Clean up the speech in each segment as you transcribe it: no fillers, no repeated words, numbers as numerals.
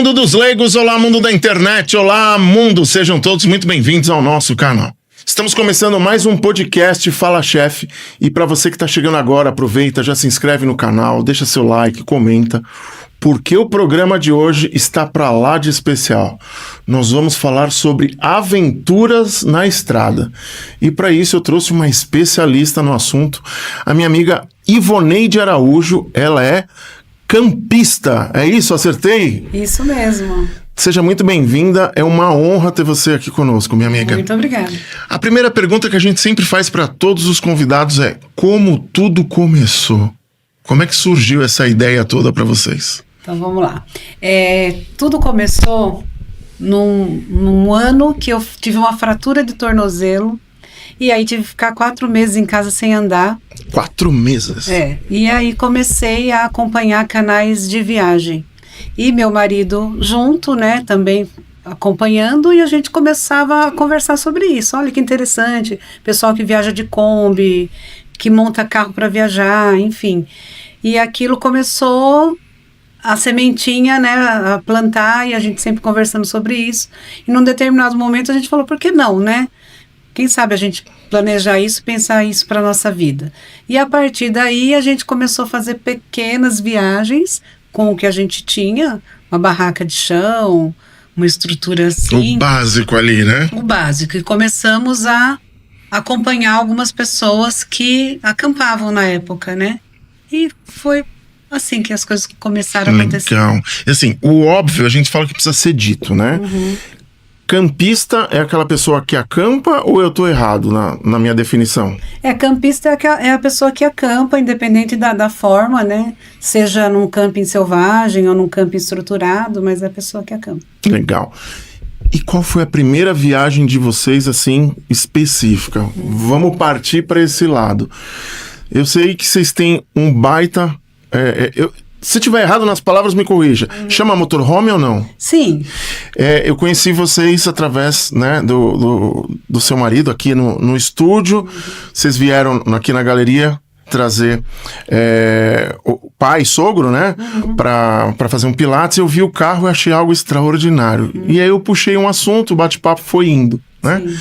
mundo dos leigos, olá mundo da internet, olá mundo, sejam todos muito bem-vindos ao nosso canal. Estamos começando mais um podcast Fala Chef e para você que está chegando agora, aproveita, já se inscreve no canal, deixa seu like, comenta, porque o programa de hoje está para lá de especial. Nós vamos falar sobre aventuras na estrada e para isso eu trouxe uma especialista no assunto, a minha amiga Ivoneide Araújo, ela é campista, é isso? Acertei? Isso mesmo. Seja muito bem-vinda, é uma honra ter você aqui conosco, minha amiga. Muito obrigada. A primeira pergunta que a gente sempre faz para todos os convidados é: como tudo começou? Como é que surgiu essa ideia toda para vocês? Então vamos lá. Tudo começou num ano que eu tive uma fratura de tornozelo e aí tive que ficar 4 meses em casa sem andar. 4 meses? E aí comecei a acompanhar canais de viagem. E meu marido junto, né, também acompanhando, e a gente começava a conversar sobre isso. Olha que interessante, pessoal que viaja de Kombi, que monta carro para viajar, enfim. E aquilo começou a sementinha, né, a plantar, e a gente sempre conversando sobre isso. E num determinado momento a gente falou, por que não, né? Quem sabe a gente planejar isso, pensar isso para a nossa vida. E a partir daí a gente começou a fazer pequenas viagens com o que a gente tinha, uma barraca de chão, uma estrutura assim. O básico ali, né? O básico. E começamos a acompanhar algumas pessoas que acampavam na época, né? E foi assim que as coisas começaram a acontecer. Legal. E assim, o óbvio a gente fala que precisa ser dito, né? Uhum. Campista é aquela pessoa que acampa ou eu tô errado na minha definição? Campista é a pessoa que acampa, independente da forma, né? Seja num camping selvagem ou num camping estruturado, mas é a pessoa que acampa. Legal. E qual foi a primeira viagem de vocês, assim, específica? Vamos partir para esse lado. Eu sei que vocês têm um baita... Se tiver errado nas palavras, me corrija. Chama motorhome ou não? Sim. Eu conheci vocês através, né, do seu marido aqui no estúdio. Vocês vieram aqui na galeria trazer o pai, sogro, né, para fazer um pilates. Eu vi o carro e achei algo extraordinário. E aí eu puxei um assunto, o bate-papo foi indo, né? Sim.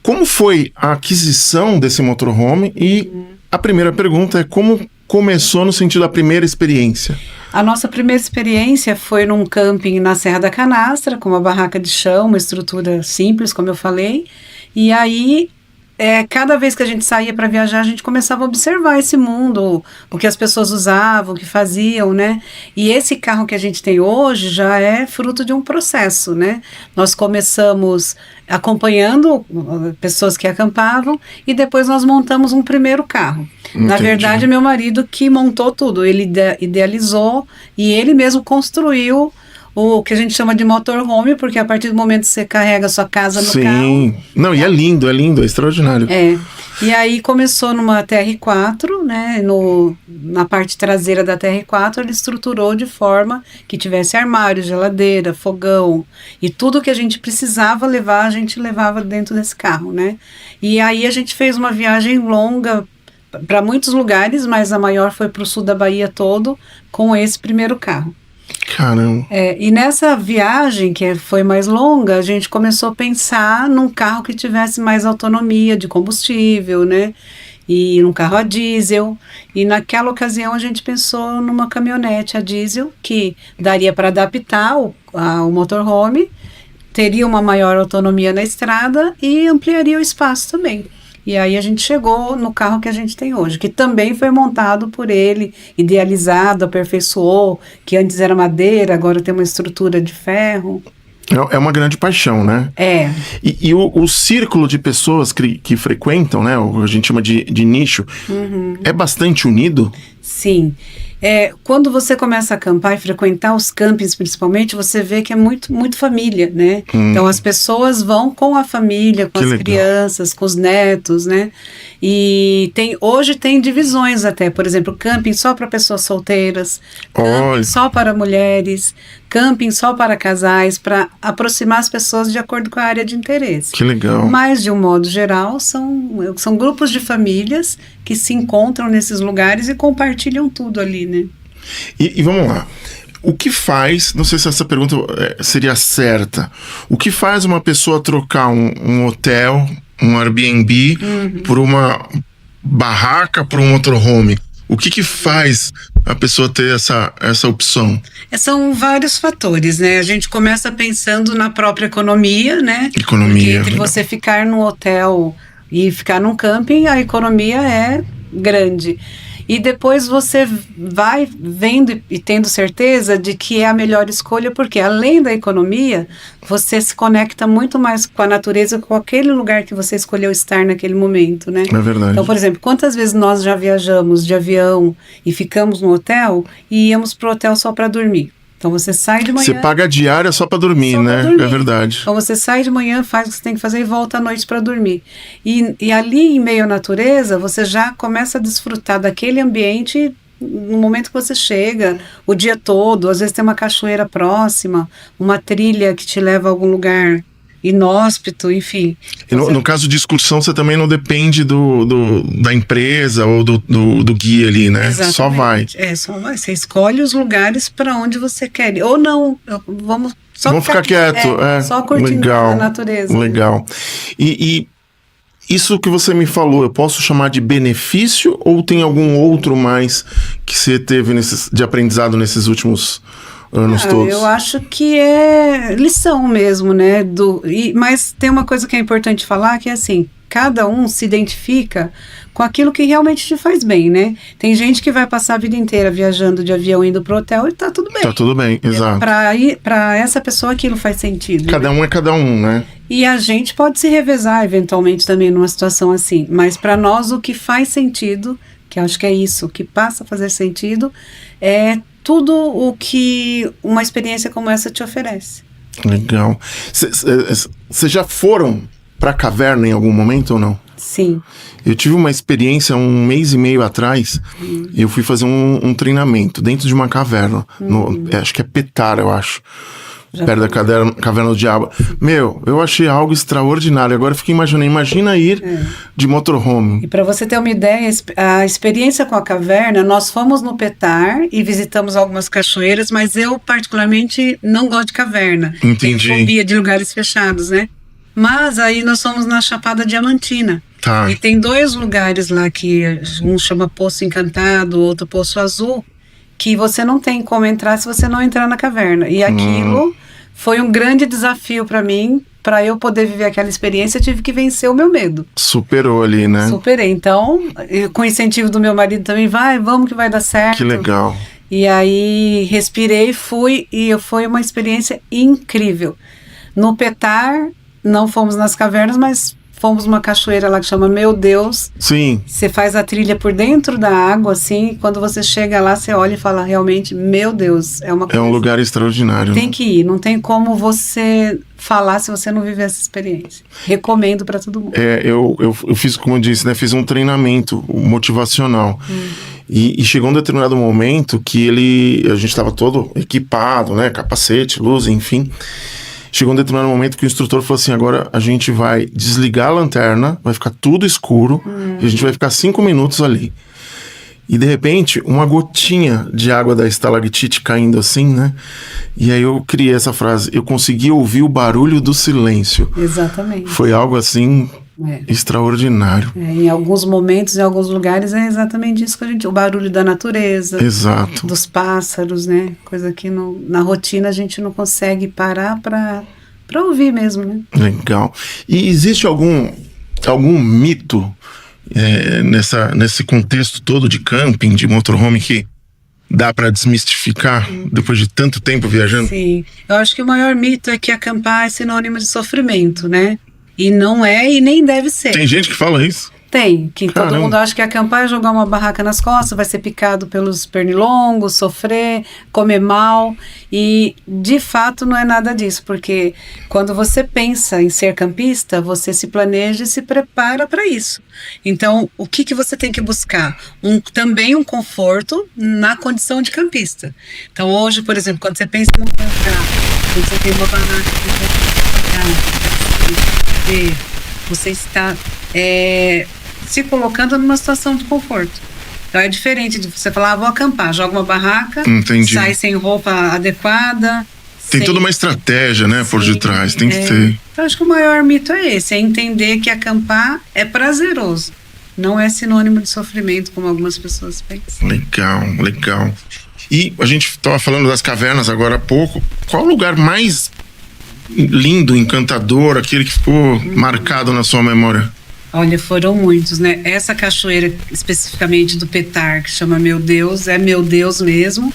Como foi a aquisição desse motorhome? E a primeira pergunta é como começou no sentido da primeira experiência? A nossa primeira experiência foi num camping na Serra da Canastra, com uma barraca de chão, uma estrutura simples, como eu falei. E aí, cada vez que a gente saía para viajar, a gente começava a observar esse mundo, o que as pessoas usavam, o que faziam, né? E esse carro que a gente tem hoje já é fruto de um processo, né? Nós começamos acompanhando pessoas que acampavam e depois nós montamos um primeiro carro. Entendi. Na verdade, meu marido que montou tudo, ele idealizou e ele mesmo construiu o que a gente chama de motorhome, porque a partir do momento que você carrega a sua casa no carro... Sim, não, e é lindo, é extraordinário. E aí começou numa TR4, né, na parte traseira da TR4, ele estruturou de forma que tivesse armário, geladeira, fogão, e tudo que a gente precisava levar, a gente levava dentro desse carro, né. E aí a gente fez uma viagem longa para muitos lugares, mas a maior foi para o sul da Bahia todo, com esse primeiro carro. Caramba. E nessa viagem, que foi mais longa, a gente começou a pensar num carro que tivesse mais autonomia de combustível, né? E num carro a diesel. E naquela ocasião a gente pensou numa caminhonete a diesel que daria para adaptar o motorhome, teria uma maior autonomia na estrada e ampliaria o espaço também. E aí a gente chegou no carro que a gente tem hoje, que também foi montado por ele, idealizado, aperfeiçoou, que antes era madeira, agora tem uma estrutura de ferro. É uma grande paixão, né? E o círculo de pessoas que frequentam, né, o que a gente chama de nicho, é bastante unido? Sim. Quando você começa a acampar e frequentar os campings principalmente, você vê que é muito, muito família, né? Então as pessoas vão com a família, com as crianças, com os netos, né? E hoje tem divisões até, por exemplo, camping só para pessoas solteiras, camping só para mulheres, camping só para casais, para aproximar as pessoas de acordo com a área de interesse. Que legal. Mas, de um modo geral, são grupos de famílias que se encontram nesses lugares e compartilham tudo ali, né? E vamos lá. O que faz, não sei se essa pergunta seria certa, o que faz uma pessoa trocar um hotel, um Airbnb, por uma barraca, por um motorhome? O que faz a pessoa ter essa opção? São vários fatores, né? A gente começa pensando na própria economia, né? Porque entre você ficar num hotel e ficar num camping, a economia é grande. E depois você vai vendo e tendo certeza de que é a melhor escolha, porque além da economia, você se conecta muito mais com a natureza, com aquele lugar que você escolheu estar naquele momento, né? É verdade. Então, por exemplo, quantas vezes nós já viajamos de avião e ficamos no hotel e íamos pro hotel só para dormir? Então você sai de manhã... Você paga a diária só para dormir, só né? Pra dormir. É verdade. Então você sai de manhã, faz o que você tem que fazer e volta à noite para dormir. E ali em meio à natureza, você já começa a desfrutar daquele ambiente no momento que você chega, o dia todo. Às vezes tem uma cachoeira próxima, uma trilha que te leva a algum lugar inóspito, enfim. E no caso de excursão, você também não depende da empresa ou do guia ali, né? Exatamente. Só vai. Só vai. Você escolhe os lugares para onde você quer ir. Ou não, vamos ficar quieto. Só curtindo legal, a natureza. Legal. E isso que você me falou, eu posso chamar de benefício ou tem algum outro mais que você teve de aprendizado nesses últimos anos todos? Eu acho que é lição mesmo, né? Mas tem uma coisa que é importante falar, que é assim, cada um se identifica com aquilo que realmente te faz bem, né? Tem gente que vai passar a vida inteira viajando de avião, indo pro hotel e tá tudo bem. Tá tudo bem, exato. Pra essa pessoa aquilo faz sentido. Cada um é cada um, né? E a gente pode se revezar eventualmente também numa situação assim, mas para nós o que faz sentido, que acho que é isso, o que passa a fazer sentido, é tudo o que uma experiência como essa te oferece. Legal. Vocês já foram pra caverna em algum momento ou não? Sim. Eu tive uma experiência 1 mês e meio atrás. Eu fui fazer um treinamento dentro de uma caverna. Acho que é Petara, eu acho. Perto da Caverna do Diabo. Eu achei algo extraordinário. Agora eu fiquei imaginando, imagina ir de motorhome. E para você ter uma ideia, a experiência com a caverna, nós fomos no Petar e visitamos algumas cachoeiras, mas eu particularmente não gosto de caverna. Entendi. Tenho fobia de lugares fechados, né? Mas aí nós fomos na Chapada Diamantina. Tá. E tem 2 lugares lá que um chama Poço Encantado, outro Poço Azul, que você não tem como entrar se você não entrar na caverna. E aquilo foi um grande desafio para mim. Para eu poder viver aquela experiência, eu tive que vencer o meu medo. Superou ali, né? Superei. Então, com o incentivo do meu marido também, vamos que vai dar certo. Que legal. E aí, respirei, fui, e foi uma experiência incrível. No Petar, não fomos nas cavernas, mas fomos numa cachoeira lá que chama Meu Deus. Sim. Você faz a trilha por dentro da água, assim, e quando você chega lá, você olha e fala, realmente, meu Deus, é uma coisa... É um lugar extraordinário. Tem que ir, não tem como você falar se você não viver essa experiência. Recomendo para todo mundo. Eu fiz, como eu disse, né, fiz um treinamento motivacional. E chegou um determinado momento que a gente estava todo equipado, né, capacete, luz, enfim... Chegou um determinado momento que o instrutor falou assim, agora a gente vai desligar a lanterna, vai ficar tudo escuro, e a gente vai ficar 5 minutos ali. E de repente, uma gotinha de água da estalactite caindo assim, né? E aí eu criei essa frase, eu consegui ouvir o barulho do silêncio. Exatamente. Foi algo assim... extraordinário. Em alguns momentos, em alguns lugares, é exatamente isso que o barulho da natureza. Exato. Dos pássaros, né? Coisa que na rotina a gente não consegue parar para ouvir mesmo, né? Legal. E existe algum mito nesse contexto todo de camping, de motorhome, que dá para desmistificar depois de tanto tempo viajando? Sim. Eu acho que o maior mito é que acampar é sinônimo de sofrimento, né? E não é e nem deve ser. Tem gente que fala isso? Tem, que Caramba. todo mundo acha que acampar é jogar uma barraca nas costas, vai ser picado pelos pernilongos, sofrer, comer mal. E, de fato, não é nada disso, porque quando você pensa em ser campista, você se planeja e se prepara para isso. Então, o que você tem que buscar? Também um conforto na condição de campista. Então, hoje, por exemplo, quando você pensa em acampar, quando você tem uma barraca, você está se colocando numa situação de conforto. Então é diferente de você falar, vou acampar, joga uma barraca, Entendi. sai sem roupa adequada. Tem toda uma estratégia, né, por detrás, tem que ter. Então acho que o maior mito é esse, é entender que acampar é prazeroso, não é sinônimo de sofrimento, como algumas pessoas pensam. Legal. E a gente estava falando das cavernas agora há pouco. Qual o lugar mais lindo, encantador, aquele que ficou marcado na sua memória? Olha, foram muitos, né? Essa cachoeira, especificamente do Petar, que chama Meu Deus, é meu Deus mesmo.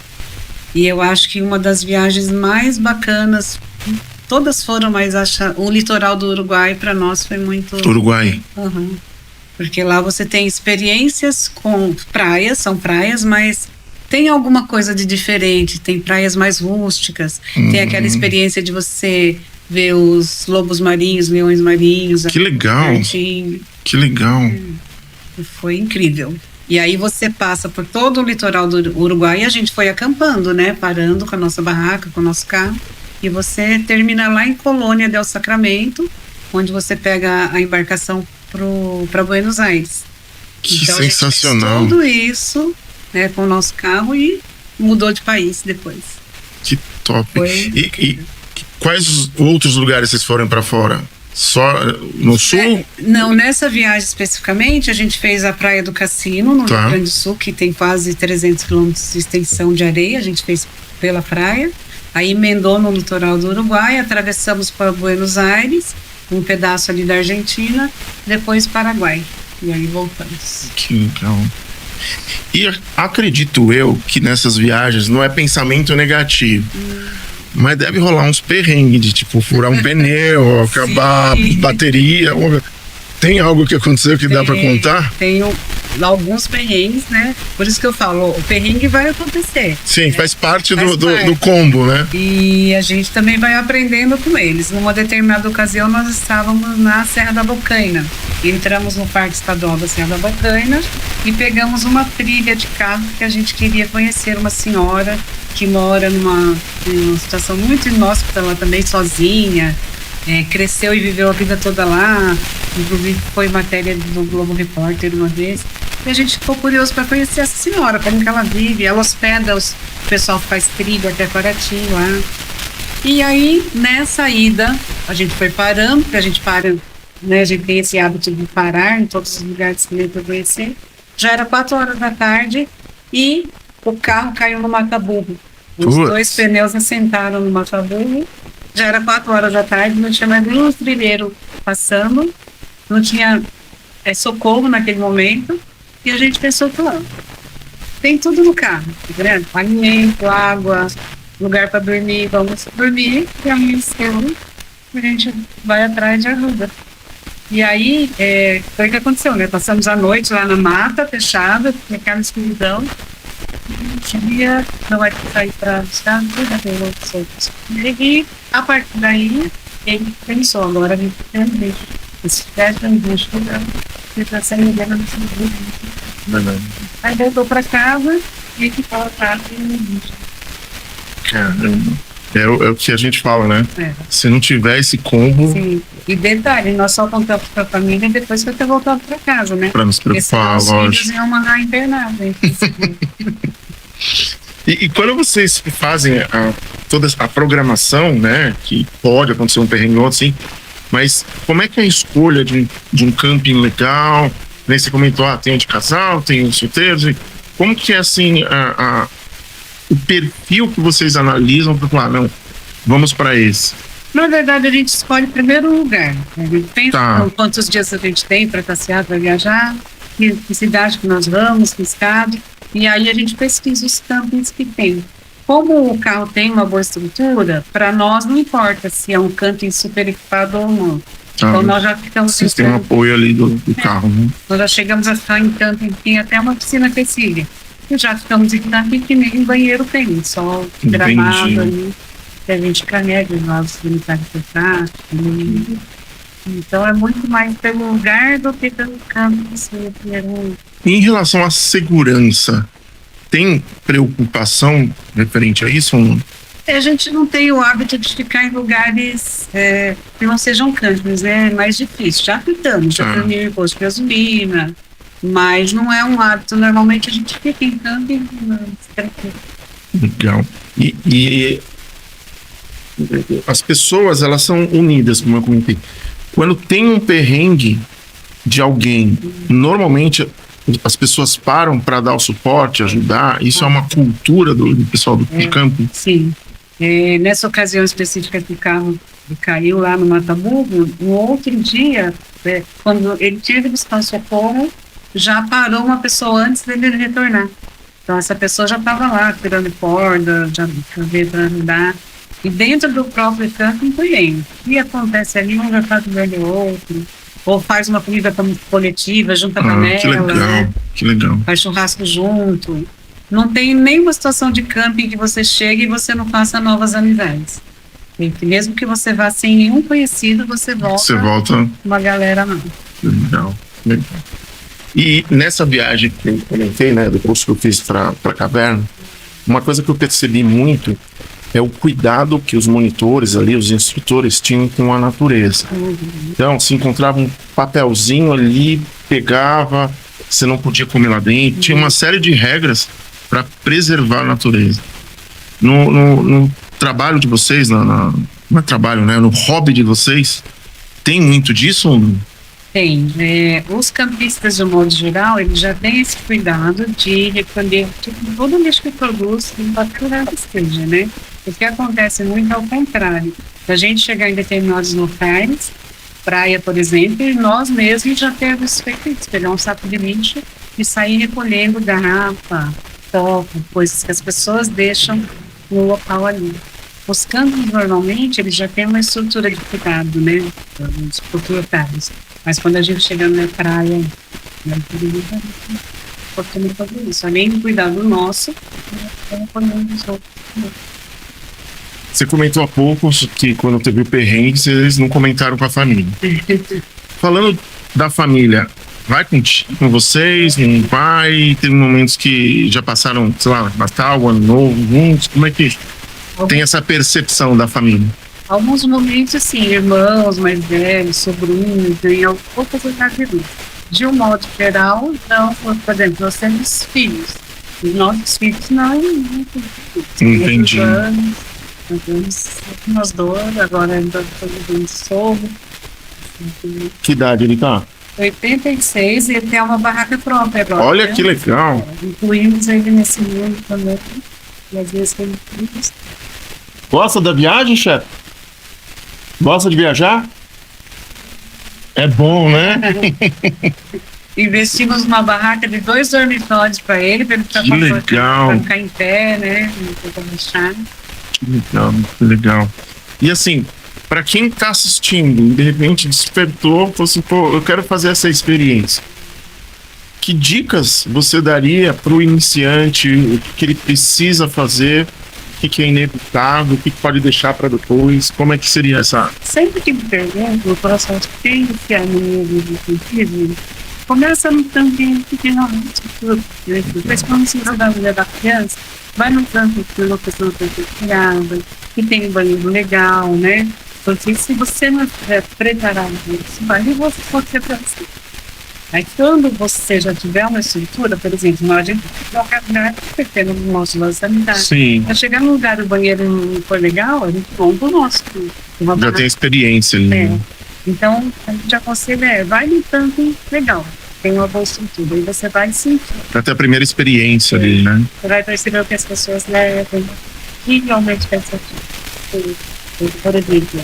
E eu acho que uma das viagens mais bacanas, todas foram, mas o litoral do Uruguai para nós foi muito... Uruguai. Uhum. Porque lá você tem experiências com praias, são praias, mas tem alguma coisa de diferente, tem praias mais rústicas, tem aquela experiência de você ver os lobos marinhos, leões marinhos. Que legal! Pertinho. Que legal! Foi incrível. E aí você passa por todo o litoral do Uruguai e a gente foi acampando, né? Parando com a nossa barraca, com o nosso carro. E você termina lá em Colônia del Sacramento, onde você pega a embarcação para Buenos Aires. Que então, sensacional! A gente fez tudo isso, né, com o nosso carro e mudou de país depois. Que top! Foi E quais outros lugares vocês foram para fora? Só no sul? Não, nessa viagem especificamente, a gente fez a Praia do Cassino, no Rio Grande do Sul, que tem quase 300 quilômetros de extensão de areia. A gente fez pela praia. Aí emendou no litoral do Uruguai, atravessamos para Buenos Aires, um pedaço ali da Argentina, depois Paraguai. E aí voltamos. Que legal. E acredito eu que nessas viagens não é pensamento negativo. Mas deve rolar uns perrengues de tipo furar um pneu, acabar a bateria. Tem algo que aconteceu que dá pra contar? Tem alguns perrengues, né? Por isso que eu falo, o perrengue vai acontecer. Sim, né? faz parte do combo, né? E a gente também vai aprendendo com eles. Numa determinada ocasião, nós estávamos na Serra da Bocaina. Entramos no Parque Estadual da Serra da Bocaina e pegamos uma trilha de carro que a gente queria conhecer uma senhora que mora numa situação muito inóspita lá também, sozinha. Cresceu e viveu a vida toda lá, inclusive foi matéria do Globo Repórter uma vez, e a gente ficou curioso para conhecer essa senhora, como que ela vive. Ela hospeda o pessoal que faz trilha até Paraty lá. E aí, nessa ida, a gente foi parando, porque a gente para, né, a gente tem esse hábito de parar em todos os lugares que nem para conhecer. Já era 4 horas da tarde e o carro caiu no mata-burro. Os dois pneus assentaram no mata-burro. Já era 4 horas da tarde, não tinha mais nenhum trilheiro passando, não tinha socorro naquele momento, e a gente pensou, claro, tem tudo no carro, tá vendo? Alimento, água, lugar para dormir, vamos dormir, e amanheceu, a gente vai atrás de ajuda. E aí, foi o que aconteceu, né? Passamos a noite lá na mata, fechada, aquela escuridão. Dia não vai sair para os carros, já tem outros outros. E a partir daí, ele pensou, agora a gente tem um bicho. Se tivesse um bicho, ele está saindo dentro do bicho. Aí voltou para casa e ficou atrás do bicho. Caramba. É o que a gente fala, né? Se não tiver esse combo... Sim. E detalhe, nós só contamos para a família depois que eu ter voltado para casa, né? Para nos preocupar, lógico. Os filhos iam mandar internado. E quando vocês fazem toda a programação, né? Que pode acontecer um perrengue ou outro, sim. Mas como é que é a escolha de um camping legal? Nem você comentou, tem um de casal, tem um solteiro. Como que é, assim, o perfil que vocês analisam para falar, não, vamos para esse? Na verdade, a gente escolhe primeiro o lugar. A gente pensa quantos dias a gente tem para passear, para viajar, que cidade que nós vamos, que estado. E aí a gente pesquisa os campings que tem. Como o carro tem uma boa estrutura, para nós não importa se é um camping super equipado ou não. Então nós já ficamos... Vocês têm um apoio ali do carro, né? Nós já chegamos a ficar em camping que tem até uma piscina aquecida. E já ficamos em camping que nem banheiro tem, só gramado ali. Que a gente carrega os sanitários portáteis. Então é muito mais pelo lugar do que pelo campo. Em relação à segurança, tem preocupação referente a isso ou não? A gente não tem o hábito de ficar em lugares que não sejam campings, é mais difícil. Já ficamos, já dormimos em posto de gasolina, Mas não é um hábito. Normalmente a gente fica em camping tranquilo. Legal. E as pessoas, elas são unidas, como eu comentei. Quando tem um perrengue de alguém, normalmente as pessoas param para dar o suporte, ajudar. Isso é uma cultura do pessoal do camping. Sim. Nessa ocasião específica que o carro caiu lá no Mataburgo, no outro dia, quando ele tinha que buscar o socorro, já parou uma pessoa antes dele retornar. Então essa pessoa já estava lá, tirando corda, já veio para ajudar. E dentro do próprio camping também. O que acontece ali, um já está ajudando o outro. Ou faz uma comida coletiva, junta a panela. Que legal, né? Que legal. Faz churrasco junto. Não tem nenhuma situação de camping que você chegue e você não faça novas amizades. E mesmo que você vá sem nenhum conhecido, você volta uma galera nova. Legal, legal. E nessa viagem que eu comentei, né, do curso que eu fiz para a caverna, uma coisa que eu percebi muito é o cuidado que os monitores ali, os instrutores, tinham com a natureza. Então, se encontrava um papelzinho ali, pegava, você não podia comer lá dentro, tinha uma série de regras para preservar a natureza. No trabalho de vocês, não é trabalho, né? No hobby de vocês, tem muito disso ou não? Tem. Os campistas, de um modo geral, eles já têm esse cuidado de recolher todo o lixo que produz, em qualquer que esteja, né? O que acontece muito é o contrário. A gente chegar em determinados locais, praia, por exemplo, e nós mesmos já temos feito isso, pegar um saco de lixo e sair recolhendo garrafa, copo, coisas que as pessoas deixam no local ali. Os campos, normalmente, eles já têm uma estrutura de cuidado, né? Os proprietários. Mas quando a gente chega na praia, podemos fazer isso. Além do cuidado nosso, podemos outros. Você comentou há pouco que quando teve o perrengue, vocês não comentaram com a família. Falando da família, vai com vocês, não vai? Teve momentos que já passaram, sei lá, Natal, Ano Novo, juntos. Como é que tem essa percepção da família? Alguns momentos, sim, irmãos mais velhos, sobrinhos, em poucas ocasiões. De um modo geral, não. Por exemplo, nós temos filhos. Os nossos filhos não. Entendi. Nós dois, agora ainda estamos sogro. Que idade ele tá? 86 e ele tem uma barraca própria agora. Olha, que legal. Incluímos ele nesse mundo também. E às vezes ele... Gosta da viagem, chefe? Gosta de viajar? É bom, né? Investimos numa barraca de 2 dormitórios para ele ficar que legal. Pra ficar em pé, né? Não ter deixar. Que legal, que legal. E assim, para quem tá assistindo e de repente despertou, falou assim, pô, eu quero fazer essa experiência. Que dicas você daria pro iniciante? O que ele precisa fazer? O que é inevitável? O que pode deixar para depois? Como é que seria essa? Sempre que me pergunto, o coração tem iniciar no mundo do cientismo, começa no camping pequenamente, depois quando você dá a mulher da criança, vai no camping que uma pessoa tem criada, que tem um banheiro legal, né? Porque se você não estiver preparado, vai e você pode ser para você. Aí quando você já tiver uma estrutura, por exemplo, nós a gente coloca no nosso lançamento. Sim. Para chegar no lugar do banheiro não for legal, a gente monta o nosso. Já tem experiência ali. É. Então, a gente aconselha, vai no camping legal, tem uma boa estrutura, e você vai sentir. Pra ter a primeira experiência ali, né? Você vai perceber o que as pessoas levam, que realmente quer sentir. Por exemplo,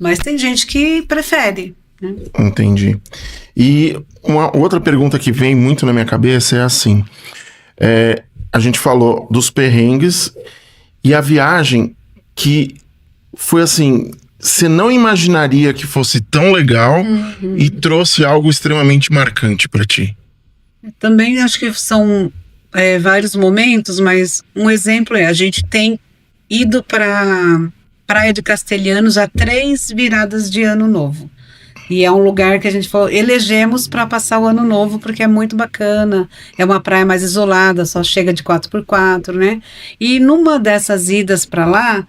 mas tem gente que prefere, né? Entendi. E uma outra pergunta que vem muito na minha cabeça é assim, a gente falou dos perrengues e a viagem que foi assim, você não imaginaria que fosse tão legal e trouxe algo extremamente marcante para ti. Também acho que são vários momentos, mas um exemplo a gente tem ido para Praia de Castelhanos a 3 viradas de ano novo. E é um lugar que a gente falou, elegemos para passar o ano novo, porque é muito bacana. É uma praia mais isolada, só chega de 4x4, né? E numa dessas idas para lá,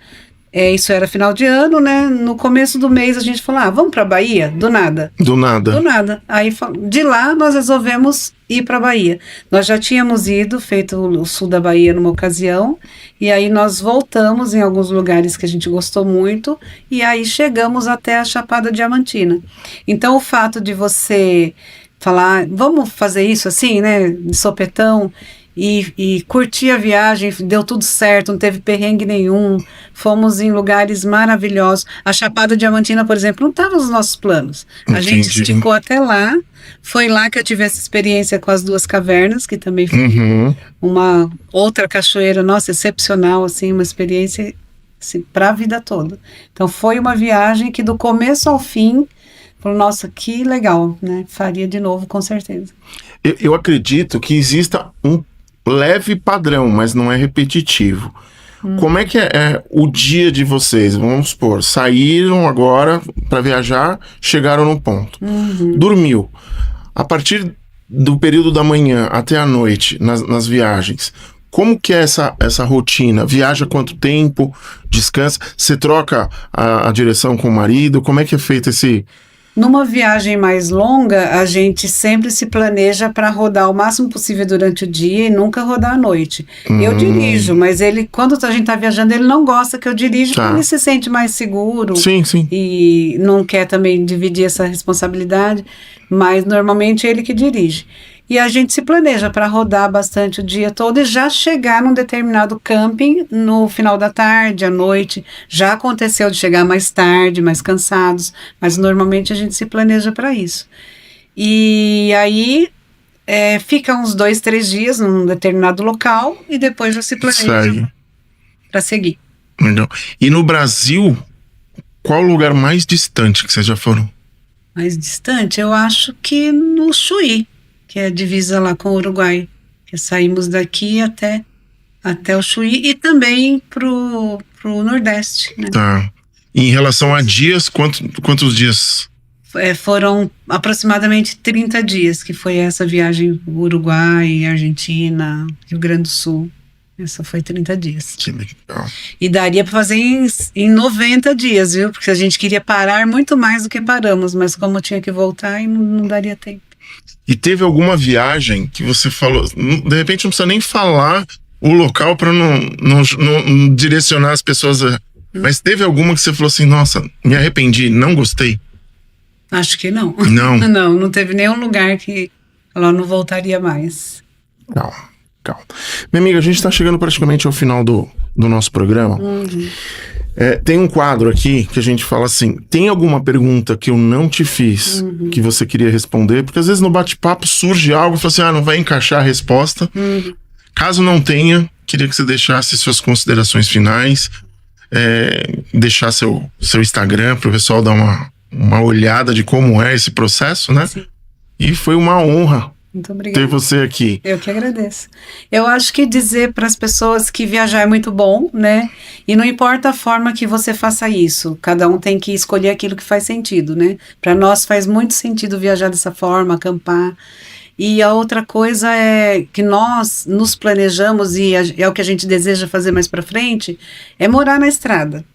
isso era final de ano, né? No começo do mês a gente falou, vamos para Bahia? Do nada. Do nada. Do nada. Aí de lá nós resolvemos ir para Bahia. Nós já tínhamos feito o sul da Bahia numa ocasião, e aí nós voltamos em alguns lugares que a gente gostou muito, e aí chegamos até a Chapada Diamantina. Então o fato de você falar, vamos fazer isso assim, né? De sopetão. E curti a viagem, deu tudo certo, não teve perrengue nenhum, fomos em lugares maravilhosos. A Chapada Diamantina, por exemplo, não estava nos nossos planos. A gente esticou até lá, foi lá que eu tive essa experiência com as 2 cavernas, que também foi uma outra cachoeira, nossa, excepcional, assim, uma experiência assim, para a vida toda. Então foi uma viagem que do começo ao fim, falou, nossa, que legal, né? Faria de novo, com certeza. Eu acredito que exista um leve padrão, mas não é repetitivo. Como é que é o dia de vocês? Vamos supor, saíram agora para viajar, chegaram no ponto. Dormiu. A partir do período da manhã até a noite, nas viagens, como que é essa rotina? Viaja quanto tempo? Descansa? Você troca a direção com o marido? Como é que é feito esse... Numa viagem mais longa, a gente sempre se planeja para rodar o máximo possível durante o dia e nunca rodar à noite. Eu dirijo, mas quando a gente está viajando, ele não gosta que eu dirija, porque ele se sente mais seguro. Sim. E não quer também dividir essa responsabilidade, mas normalmente é ele que dirige. E a gente se planeja para rodar bastante o dia todo e já chegar num determinado camping no final da tarde, à noite. Já aconteceu de chegar mais tarde, mais cansados, mas normalmente a gente se planeja para isso. E aí fica uns 2, 3 dias num determinado local e depois já se planeja para seguir. Legal. E no Brasil, qual o lugar mais distante que vocês já foram? Mais distante? Eu acho que no Chuí, que é a divisa lá com o Uruguai, que saímos daqui até o Chuí e também pro Nordeste, né? Tá. E em relação a dias, quantos dias? Foram aproximadamente 30 dias, que foi essa viagem Uruguai, Argentina, Rio Grande do Sul. Essa foi 30 dias. Que legal. E daria para fazer em 90 dias, viu? Porque a gente queria parar muito mais do que paramos, mas como tinha que voltar, não daria tempo. E teve alguma viagem que você falou, de repente não precisa nem falar o local para não direcionar as pessoas, mas teve alguma que você falou assim, nossa, me arrependi, não gostei? Acho que não. Não? Não teve nenhum lugar que ela não voltaria mais. Calma. Minha amiga, a gente está chegando praticamente ao final do nosso programa. Tem um quadro aqui que a gente fala assim, tem alguma pergunta que eu não te fiz que você queria responder? Porque às vezes no bate-papo surge algo e fala assim, não vai encaixar a resposta. Caso não tenha, queria que você deixasse suas considerações finais, deixar seu Instagram para o pessoal dar uma olhada de como é esse processo, né? Sim. E foi uma honra muito obrigada. Ter você aqui. Eu que agradeço. Eu acho que dizer para as pessoas que viajar é muito bom, né? E não importa a forma que você faça isso, cada um tem que escolher aquilo que faz sentido, né? Para nós faz muito sentido viajar dessa forma, acampar. E a outra coisa é que nós nos planejamos, e é o que a gente deseja fazer mais para frente, é morar na estrada.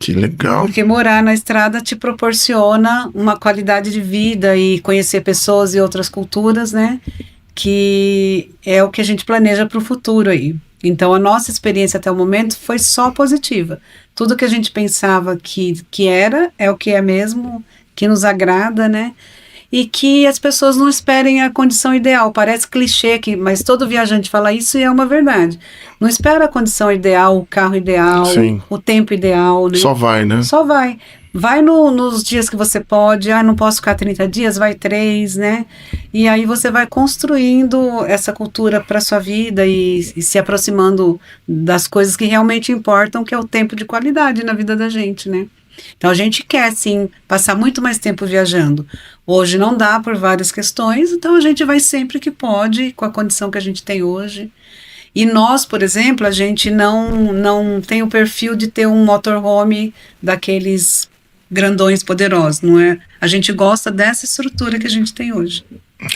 Que legal. Porque morar na estrada te proporciona uma qualidade de vida e conhecer pessoas e outras culturas, né? Que é o que a gente planeja para o futuro aí. Então, a nossa experiência até o momento foi só positiva. Tudo que a gente pensava que é o que é mesmo, que nos agrada, né? E que as pessoas não esperem a condição ideal. Parece clichê, mas todo viajante fala isso e é uma verdade. Não espera a condição ideal, o carro ideal, sim, o tempo ideal, né? Só vai, né? Só vai. Vai nos dias que você pode. Não posso ficar 30 dias, vai 3, né? E aí você vai construindo essa cultura para sua vida e se aproximando das coisas que realmente importam, que é o tempo de qualidade na vida da gente, né? Então a gente quer, sim, passar muito mais tempo viajando. Hoje não dá por várias questões, então a gente vai sempre que pode, com a condição que a gente tem hoje. E nós, por exemplo, a gente não tem o perfil de ter um motorhome daqueles grandões, poderosos, não é? A gente gosta dessa estrutura que a gente tem hoje.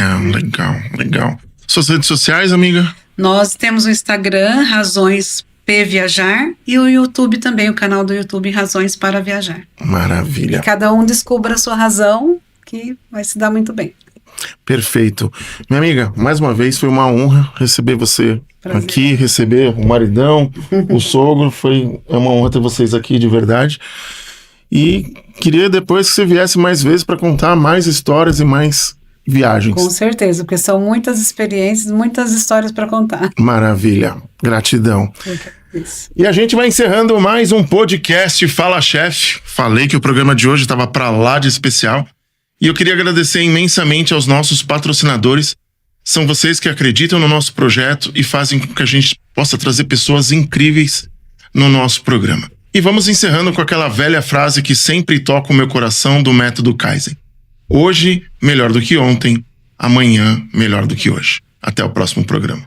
Ah, legal, legal. Suas redes sociais, amiga? Nós temos o Instagram, Razões P Viajar, e o YouTube também, o canal do YouTube Razões para Viajar. Maravilha. Cada um descubra a sua razão, que vai se dar muito bem. Perfeito. Minha amiga, mais uma vez foi uma honra receber você aqui, receber o maridão, o sogro, é uma honra ter vocês aqui de verdade. E queria depois que você viesse mais vezes para contar mais histórias e mais viagens. Com certeza, porque são muitas experiências, muitas histórias para contar. Maravilha. Gratidão. Isso. E a gente vai encerrando mais um podcast Fala Chef. Falei que o programa de hoje estava para lá de especial. E eu queria agradecer imensamente aos nossos patrocinadores. São vocês que acreditam no nosso projeto e fazem com que a gente possa trazer pessoas incríveis no nosso programa. E vamos encerrando com aquela velha frase que sempre toca o meu coração do método Kaizen. Hoje, melhor do que ontem. Amanhã, melhor do que hoje. Até o próximo programa.